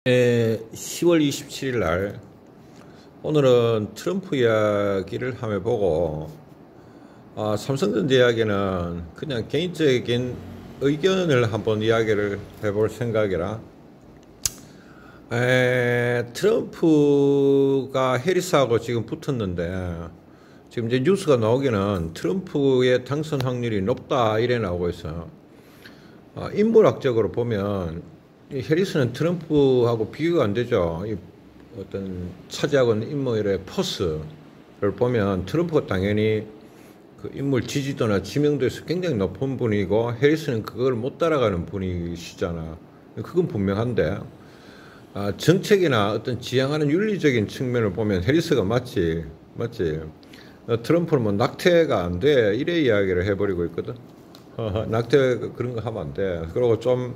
10월 27일 날 오늘은 트럼프 이야기를 한번 해보고 삼성전자 이야기는 그냥 개인적인 의견을 한번 이야기를 해볼 생각이라 트럼프가 해리스하고 지금 붙었는데 지금 이제 뉴스가 나오기는 트럼프의 당선 확률이 높다 이래 나오고 있어요. 인물학적으로 보면 이 해리스는 트럼프하고 비교가 안 되죠. 이 어떤 차지하고 있는 인물의 포스를 보면 트럼프가 당연히 그 인물 지지도나 지명도에서 굉장히 높은 분이고 해리스는 그걸 못 따라가는 분이시잖아. 그건 분명한데 정책이나 어떤 지향하는 윤리적인 측면을 보면 해리스가 맞지. 트럼프는 뭐 낙태가 안 돼 이래 이야기를 해버리고 있거든. 낙태 그런 거 하면 안 돼. 그리고 좀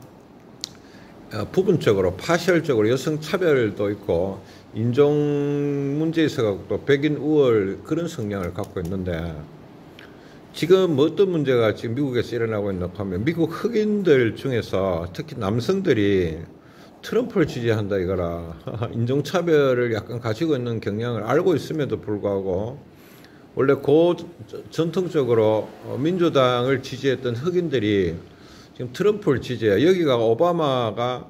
부분적으로 파셜적으로 여성 차별도 있고 인종 문제에 있어서 또 백인 우월 그런 성향을 갖고 있는데 지금 뭐 어떤 문제가 지금 미국에서 일어나고 있나 하면 미국 흑인들 중에서 특히 남성들이 트럼프를 지지한다 이거라. 인종차별을 약간 가지고 있는 경향을 알고 있음에도 불구하고 원래 전통적으로 민주당을 지지했던 흑인들이 지금 트럼프를 지지해. 여기가 오바마가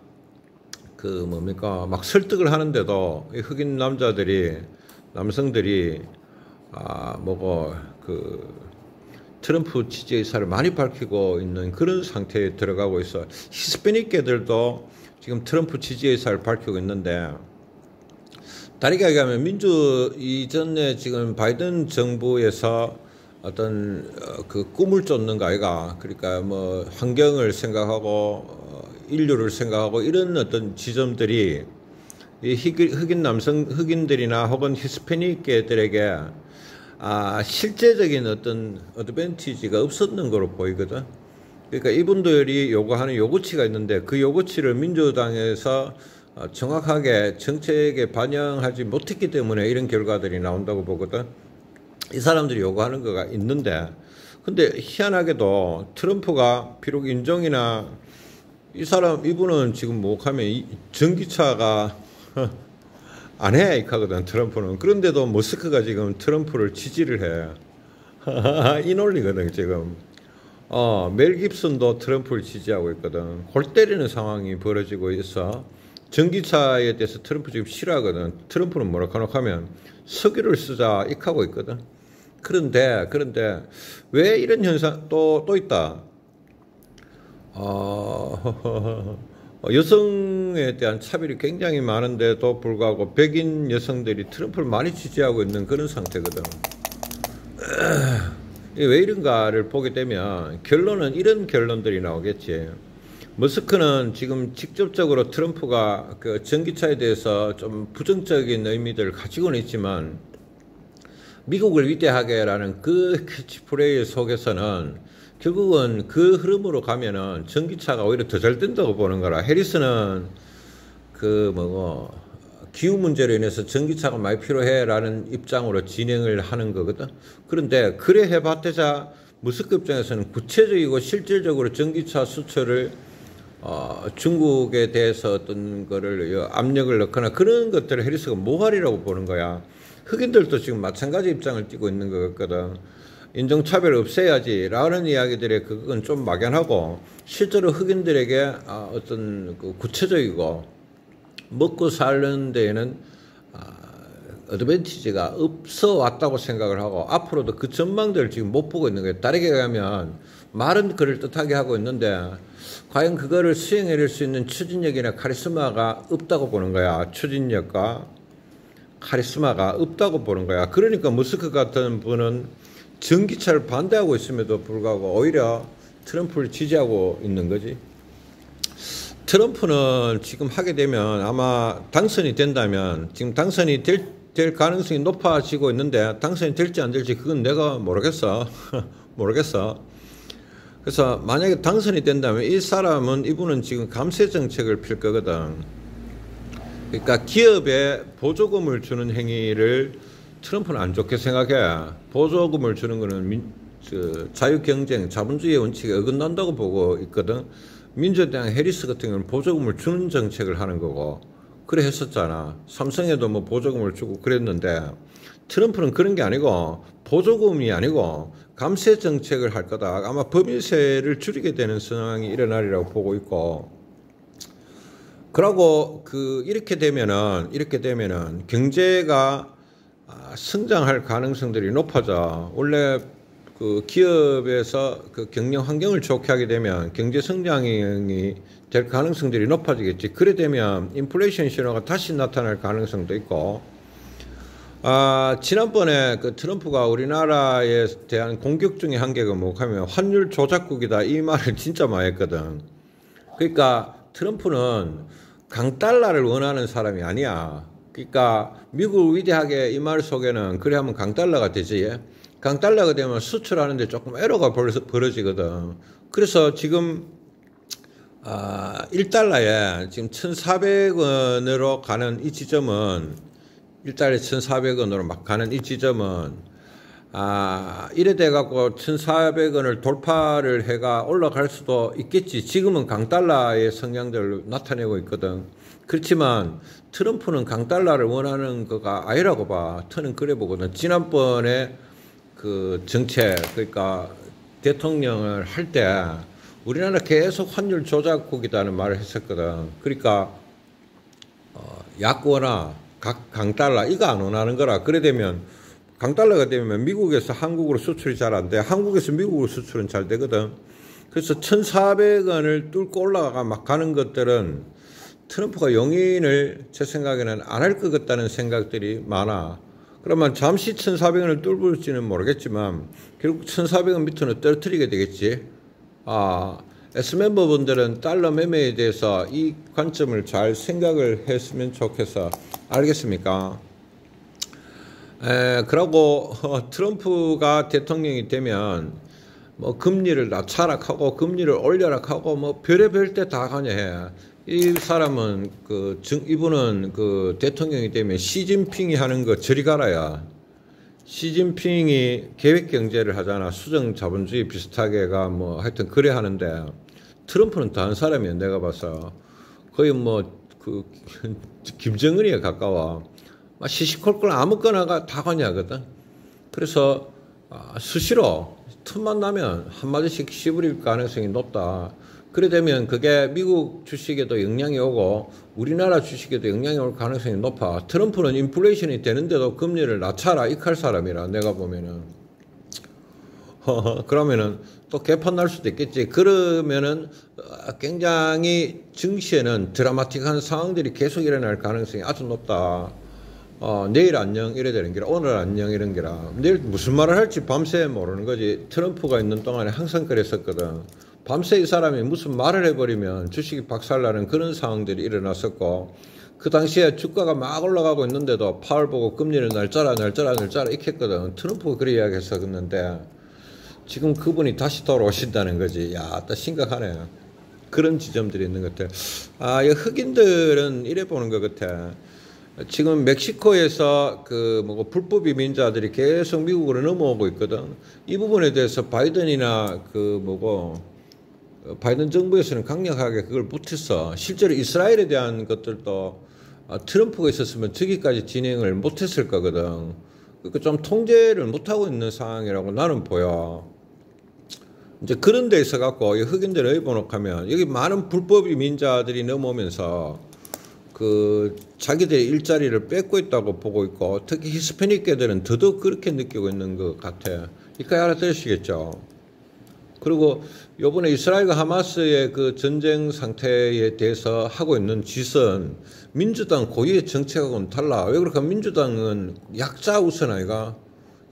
막 설득을 하는데도 흑인 남성들이 트럼프 지지 의사를 많이 밝히고 있는 그런 상태에 들어가고 있어. 히스패닉계들도 지금 트럼프 지지 의사를 밝히고 있는데 다르게 얘기하면 이전에 지금 바이든 정부에서 어떤 그 꿈을 쫓는 거 아이가. 그러니까 뭐 환경을 생각하고 인류를 생각하고 이런 어떤 지점들이 이 흑인들이나 혹은 히스패닉계들에게 실제적인 어떤 어드밴티지가 없었는 거로 보이거든. 그러니까 이분들이 요구하는 요구치가 있는데 그 요구치를 민주당에서 정확하게 정책에 반영하지 못했기 때문에 이런 결과들이 나온다고 보거든. 이 사람들이 요구하는 거가 있는데 근데 희한하게도 트럼프가 비록 인종이나 이분은 지금 뭐 하면 전기차가 안 해 이카거든 트럼프는. 그런데도 머스크가 지금 트럼프를 지지를 해. 이 논리거든 지금. 멜 깁슨도 트럼프를 지지하고 있거든. 골 때리는 상황이 벌어지고 있어. 전기차에 대해서 트럼프 지금 싫어하거든. 트럼프는 뭐라고 하면 석유를 쓰자 이카고 있거든. 그런데 왜 이런 현상 또 있다. 여성에 대한 차별이 굉장히 많은데도 불구하고 백인 여성들이 트럼프를 많이 지지하고 있는 그런 상태거든. 왜 이런가를 보게 되면 결론은 이런 결론들이 나오겠지. 머스크는 지금 직접적으로 트럼프가 그 전기차에 대해서 좀 부정적인 의미들을 가지고는 있지만 미국을 위대하게라는 그 캐치프레이즈 속에서는 결국은 그 흐름으로 가면은 전기차가 오히려 더 잘 된다고 보는 거라. 해리스는 기후 문제로 인해서 전기차가 많이 필요해라는 입장으로 진행을 하는 거거든. 그런데 그래 해봤자 머스크 입장에서는 구체적이고 실질적으로 전기차 수출을 중국에 대해서 어떤 거를 압력을 넣거나 그런 것들을 해리스가 모발이라고 보는 거야. 흑인들도 지금 마찬가지 입장을 띠고 있는 것 같거든. 인종차별 없애야지 라는 이야기들이 그건 좀 막연하고 실제로 흑인들에게 어떤 구체적이고 먹고 사는 데에는 어드밴티지가 없어 왔다고 생각을 하고 앞으로도 그 전망들을 지금 못 보고 있는 거예요. 다르게 얘기하면 말은 그럴듯하게 하고 있는데 과연 그거를 수행해낼 수 있는 추진력이나 카리스마가 없다고 보는 거야. 추진력과 카리스마가 없다고 보는 거야. 그러니까 머스크 같은 분은 전기차를 반대하고 있음에도 불구하고 오히려 트럼프를 지지하고 있는 거지. 트럼프는 지금 하게 되면 아마 당선이 된다면 지금 당선이 될 가능성이 높아지고 있는데 당선이 될지 안 될지 그건 내가 모르겠어. 그래서 만약에 당선이 된다면 이분은 지금 감세 정책을 필 거거든. 그러니까 기업에 보조금을 주는 행위를 트럼프는 안 좋게 생각해. 보조금을 주는 거는 자유경쟁, 자본주의의 원칙에 어긋난다고 보고 있거든. 민주당 해리스 같은 경우는 보조금을 주는 정책을 하는 거고 그래 했었잖아. 삼성에도 뭐 보조금을 주고 그랬는데 트럼프는 그런 게 아니고 보조금이 아니고 감세 정책을 할 거다. 아마 법인세를 줄이게 되는 상황이 일어나리라고 보고 있고, 그러고 이렇게 되면은 경제가 성장할 가능성들이 높아져. 원래 그 기업에서 그 경영 환경을 좋게 하게 되면 경제 성장이 될 가능성들이 높아지겠지. 그래 되면 인플레이션 신호가 다시 나타날 가능성도 있고, 지난번에 그 트럼프가 우리나라에 대한 공격 중에 한 개가 뭐냐면 환율 조작국이다, 이 말을 진짜 많이 했거든. 그러니까 트럼프는 강달러를 원하는 사람이 아니야. 그러니까 미국 위대하게 이 말 속에는 그래 하면 강달러가 되지. 강달러가 되면 수출하는데 조금 에러가 벌어지거든. 그래서 지금 1달러에 지금 1,400원으로 가는 이 지점은, 1달러에 1,400원으로 막 가는 이 지점은 이래 돼갖고 1,400원을 돌파를 해가 올라갈 수도 있겠지. 지금은 강달러의 성향들을 나타내고 있거든. 그렇지만 트럼프는 강달러를 원하는 거가 아니라고 봐. 저는 그래 보거든. 지난번에 그 정책, 그러니까 대통령을 할 때 우리나라 계속 환율 조작국이라는 말을 했었거든. 그러니까 약거나 강달러 이거 안 원하는 거라. 그래 되면 강달러가 되면 미국에서 한국으로 수출이 잘 안 돼. 한국에서 미국으로 수출은 잘 되거든. 그래서 1,400원을 뚫고 올라가 막 가는 것들은 트럼프가 용인을 제 생각에는 안 할 것 같다는 생각들이 많아. 그러면 잠시 1,400원을 뚫을지는 모르겠지만 결국 1,400원 밑으로 떨어뜨리게 되겠지. S멤버분들은 달러 매매에 대해서 이 관점을 잘 생각을 했으면 좋겠어. 알겠습니까? 그러고 트럼프가 대통령이 되면 뭐 금리를 낮춰라 하고 금리를 올려라 하고 뭐 별의별 때 다 가냐 해. 이 사람은 이분은 그 대통령이 되면 시진핑이 하는 거 저리 가라야. 시진핑이 계획 경제를 하잖아. 수정 자본주의 비슷하게가 뭐 하여튼 그래 하는데, 트럼프는 다른 사람이야. 내가 봐서 거의 뭐 김정은이에 가까워. 시시콜콜 아무거나가 다 관여하거든. 그래서 수시로 틈만 나면 한마디씩 씹으릴 가능성이 높다. 그래 되면 그게 미국 주식에도 영향이 오고 우리나라 주식에도 영향이 올 가능성이 높아. 트럼프는 인플레이션이 되는데도 금리를 낮춰라 이칼 사람이라 내가 보면은. 그러면은 또 개판 날 수도 있겠지. 그러면은 굉장히 증시에는 드라마틱한 상황들이 계속 일어날 가능성이 아주 높다. 내일 안녕 이래 되는 게라, 오늘 안녕 이런 게라. 내일 무슨 말을 할지 밤새 모르는 거지. 트럼프가 있는 동안에 항상 그랬었거든. 밤새 이 사람이 무슨 말을 해버리면 주식이 박살나는 그런 상황들이 일어났었고, 그 당시에 주가가 막 올라가고 있는데도 파월 보고 금리를 날짜라 이렇게 했거든. 트럼프가 그래 이야기했었는데 지금 그분이 다시 돌아오신다는 거지. 야, 또 심각하네. 그런 지점들이 있는 것 같아. 이 흑인들은 이래 보는 것 같아. 지금 멕시코에서 불법 이민자들이 계속 미국으로 넘어오고 있거든. 이 부분에 대해서 바이든이나 바이든 정부에서는 강력하게 그걸 못했어. 실제로 이스라엘에 대한 것들도 트럼프가 있었으면 저기까지 진행을 못했을 거거든. 그러니까 좀 통제를 못하고 있는 상황이라고 나는 보여. 이제 그런 데 있어 갖고 흑인들 번역하면 여기 많은 불법 이민자들이 넘어오면서 자기들의 일자리를 뺏고 있다고 보고 있고, 특히 히스패닉계들은 더더욱 그렇게 느끼고 있는 것 같아. 이까지 알아들으시겠죠? 그리고 요번에 이스라엘과 하마스의 그 전쟁 상태에 대해서 하고 있는 짓은 민주당 고유의 정책하고는 달라. 왜 그럴까? 민주당은 약자 우선 아이가?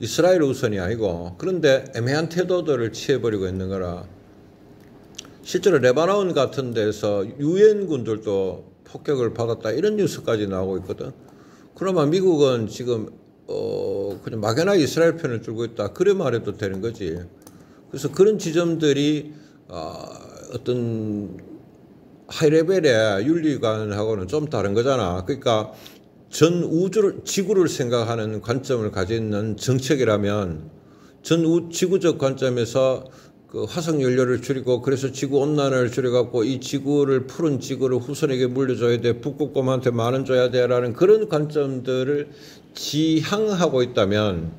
이스라엘 우선이 아니고. 그런데 애매한 태도들을 취해버리고 있는 거라. 실제로 레바논 같은 데서 유엔군들도 폭격을 받았다 이런 뉴스까지 나오고 있거든. 그러면 미국은 지금 그냥 막연하게 이스라엘 편을 들고 있다 그래 말해도 되는 거지. 그래서 그런 지점들이 어떤 하이레벨의 윤리관하고는 좀 다른 거잖아. 그러니까 전 지구를 생각하는 관점을 가지고 있는 정책이라면 지구적 관점에서 그 화석 연료를 줄이고 그래서 지구 온난화를 줄여갖고 이 지구를 푸른 지구를 후손에게 물려줘야 돼, 북극곰한테 만 원 줘야 돼라는 그런 관점들을 지향하고 있다면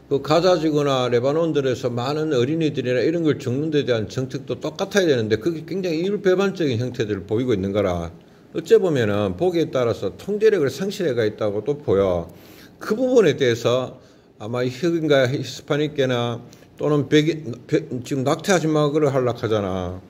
그 가자지구나 레바논들에서 많은 어린이들이나 이런 걸 죽는 데 대한 정책도 똑같아야 되는데 그게 굉장히 이율배반적인 형태들을 보이고 있는 거라 어째 보면은 보기에 따라서 통제력을 상실해가 있다고 또 보여. 그 부분에 대해서 아마 흑인가 히스파닉계나 또는 지금 낙태 아줌마를 하려고 하잖아.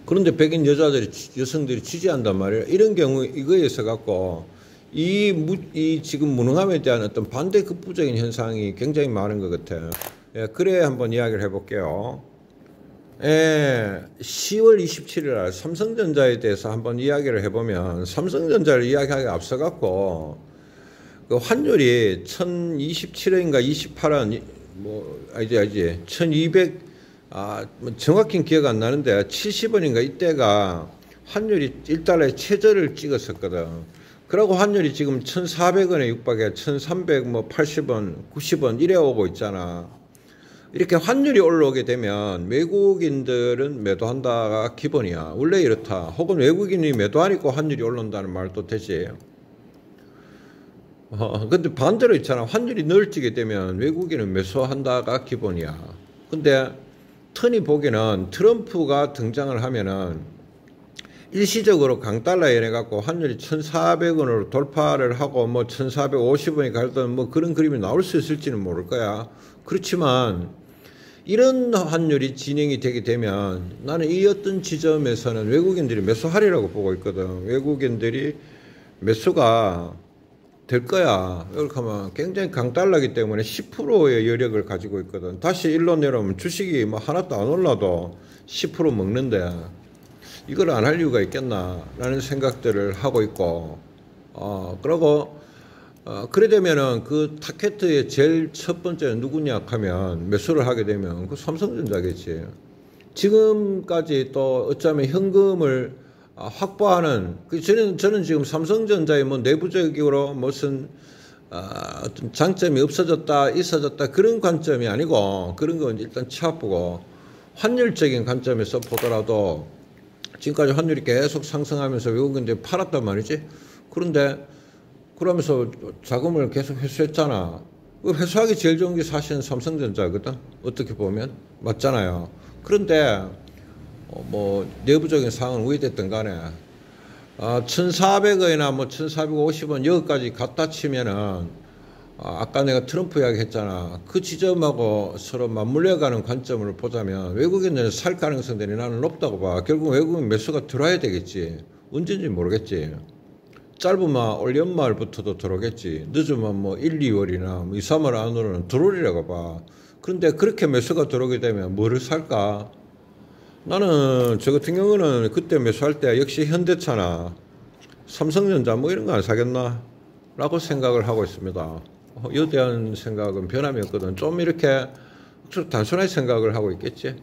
그런데 백인 여성들이 지지한단 말이야. 이런 경우 이거에 있어 갖고 이 지금 무능함에 대한 어떤 반대 극부적인 현상이 굉장히 많은 것 같아요. 예, 그래 한번 이야기를 해볼게요. 예, 10월 27일 날 삼성전자에 대해서 한번 이야기를 해보면 삼성전자를 이야기하기 앞서 갖고 그 환율이 1027원인가 28원 알지 1200 뭐 정확히 기억 안 나는데 70원인가 이때가 환율이 1달러에 최저를 찍었었거든. 그러고 환율이 지금 1,400원에 육박해 1,380원, 90원 이래 오고 있잖아. 이렇게 환율이 올라오게 되면 외국인들은 매도한다가 기본이야. 원래 이렇다. 혹은 외국인이 매도하니까 환율이 올라온다는 말도 되지. 근데 반대로 있잖아. 환율이 넓어지게 되면 외국인은 매수한다가 기본이야. 근데 턴이 보기는 트럼프가 등장을 하면은 일시적으로 강달러에 인해 갖고 환율이 1,400원으로 돌파를 하고 뭐 1,450원이 갈든 뭐 그런 그림이 나올 수 있을지는 모를 거야. 그렇지만 이런 환율이 진행이 되게 되면 나는 이 어떤 지점에서는 외국인들이 매수하리라고 보고 있거든. 외국인들이 매수가 될 거야. 이렇게 하면 굉장히 강달러이기 때문에 10%의 여력을 가지고 있거든. 다시 일로 내려오면 주식이 뭐 하나도 안 올라도 10% 먹는데 이걸 안 할 이유가 있겠나라는 생각들을 하고 있고, 그러고, 그래 되면은 그 타켓의 제일 첫 번째 누구냐 하면 매수를 하게 되면 그 삼성전자겠지. 지금까지 또 어쩌면 현금을 확보하는, 저는 지금 삼성전자의 뭐 내부적으로 무슨, 어떤 장점이 없어졌다, 있어졌다 그런 관점이 아니고 그런 건 일단 치아보고 환율적인 관점에서 보더라도 지금까지 환율이 계속 상승하면서 외국인들이 팔았단 말이지. 그런데 그러면서 자금을 계속 회수했잖아. 그 회수하기 제일 좋은 게 사실은 삼성전자거든. 어떻게 보면 맞잖아요. 그런데 뭐 내부적인 상황은 우회됐든 간에 1,400원이나 뭐 1,450원 여기까지 갖다 치면은 아까 내가 트럼프 이야기 했잖아. 그 지점하고 서로 맞물려가는 관점을 보자면 외국인들은 살 가능성들이 나는 높다고 봐. 결국 외국인 매수가 들어와야 되겠지. 언제인지 모르겠지. 짧으면 올 연말부터도 들어오겠지. 늦으면 뭐 1, 2월이나 2, 3월 안으로는 들어오리라고 봐. 그런데 그렇게 매수가 들어오게 되면 뭐를 살까? 나는 저 같은 경우는 그때 매수할 때 역시 현대차나 삼성전자 뭐 이런 거 안 사겠나? 라고 생각을 하고 있습니다. 이에 대한 생각은 변함이 없거든. 좀 이렇게 좀 단순하게 생각을 하고 있겠지.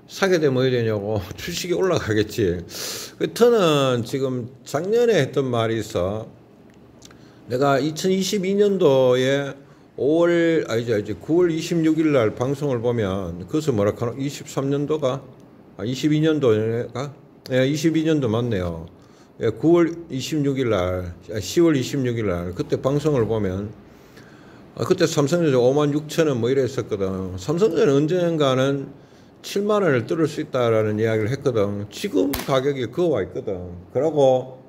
사게 되면 뭐 되냐고 주식이 올라가겠지. 그 터는 지금 작년에 했던 말이 있어. 내가 2022년도에 9월 26일 날 방송을 보면 그것을 뭐라 하나 23년도가 22년도가 22년도 맞네요. 9월 26일 날 10월 26일 날 그때 방송을 보면 그때 삼성전자 56,000원 뭐 이래 했었거든. 삼성전자는 언젠가는 7만 원을 뚫을 수 있다라는 이야기를 했거든. 지금 가격이 그거 와 있거든. 그러고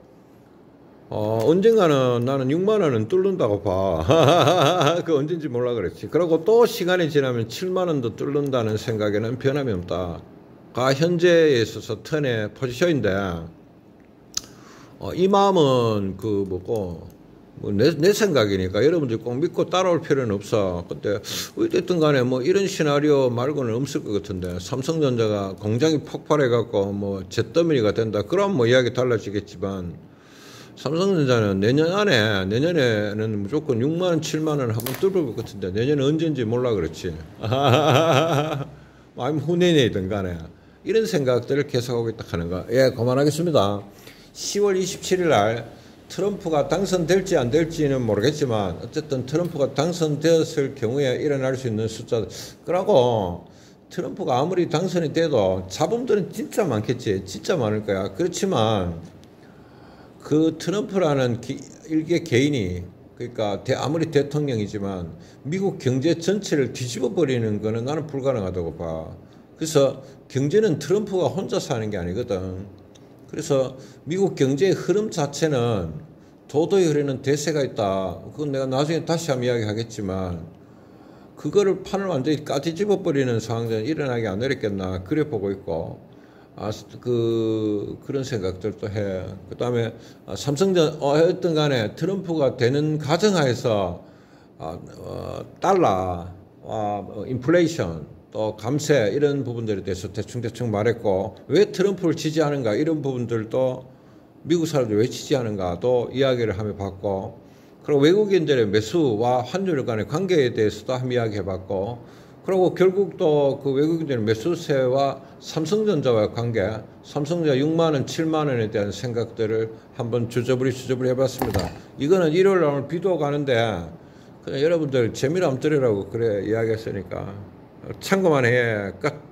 언젠가는 나는 6만 원은 뚫는다고 봐. 그 언젠지 몰라 그랬지. 그러고 또 시간이 지나면 7만 원도 뚫는다는 생각에는 변함이 없다. 가 현재에 있어서 턴의 포지션인데 이 마음은 그 뭐고 내 생각이니까 여러분들이 꼭 믿고 따라올 필요는 없어. 근데 어쨌든 간에 뭐 이런 시나리오 말고는 없을 것 같은데 삼성전자가 공장이 폭발해 갖고 뭐 잿더미가 된다. 그럼 뭐 이야기 달라지겠지만 삼성전자는 내년에는 무조건 6만 원, 7만 원 한번 뚫을 것 같은데 내년에 언제인지 몰라 그렇지. 아니면 후내년이든 간에 이런 생각들을 계속하고 있다 하는 거. 예, 그만하겠습니다. 10월 27일 날 트럼프가 당선될지 안 될지는 모르겠지만 어쨌든 트럼프가 당선되었을 경우에 일어날 수 있는 숫자 그러고 트럼프가 아무리 당선이 돼도 잡음들은 진짜 많겠지. 진짜 많을 거야. 그렇지만 그 트럼프라는 일개 개인이 그러니까 아무리 대통령이지만 미국 경제 전체를 뒤집어 버리는 거는 나는 불가능하다고 봐. 그래서 경제는 트럼프가 혼자서 하는 게 아니거든. 그래서 미국 경제의 흐름 자체는 도도히 흐르는 대세가 있다. 그건 내가 나중에 다시 한번 이야기하겠지만 그거를 판을 완전히 까뒤집어 버리는 상황들은 일어나기 안 어렵겠나 그래 보고 있고 그런 생각들도 해. 그 다음에 삼성전 어쨌든 간에 트럼프가 되는 가정하에서 달러, 인플레이션 또 감세 이런 부분들에 대해서 대충 말했고 왜 트럼프를 지지하는가 이런 부분들도 미국 사람들이 왜 지지하는가도 이야기를 하며 봤고 그리고 외국인들의 매수와 환율 간의 관계에 대해서도 한번 이야기해 봤고 그리고 결국 또 그 외국인들의 매수세와 삼성전자와의 관계 삼성전자 6만원 7만원에 대한 생각들을 한번 주저부리 해봤습니다. 이거는 일요일 날 비도 가는데 그냥 여러분들 재미로 한번 들으라고 그래 이야기했으니까 참고만 해. 끝.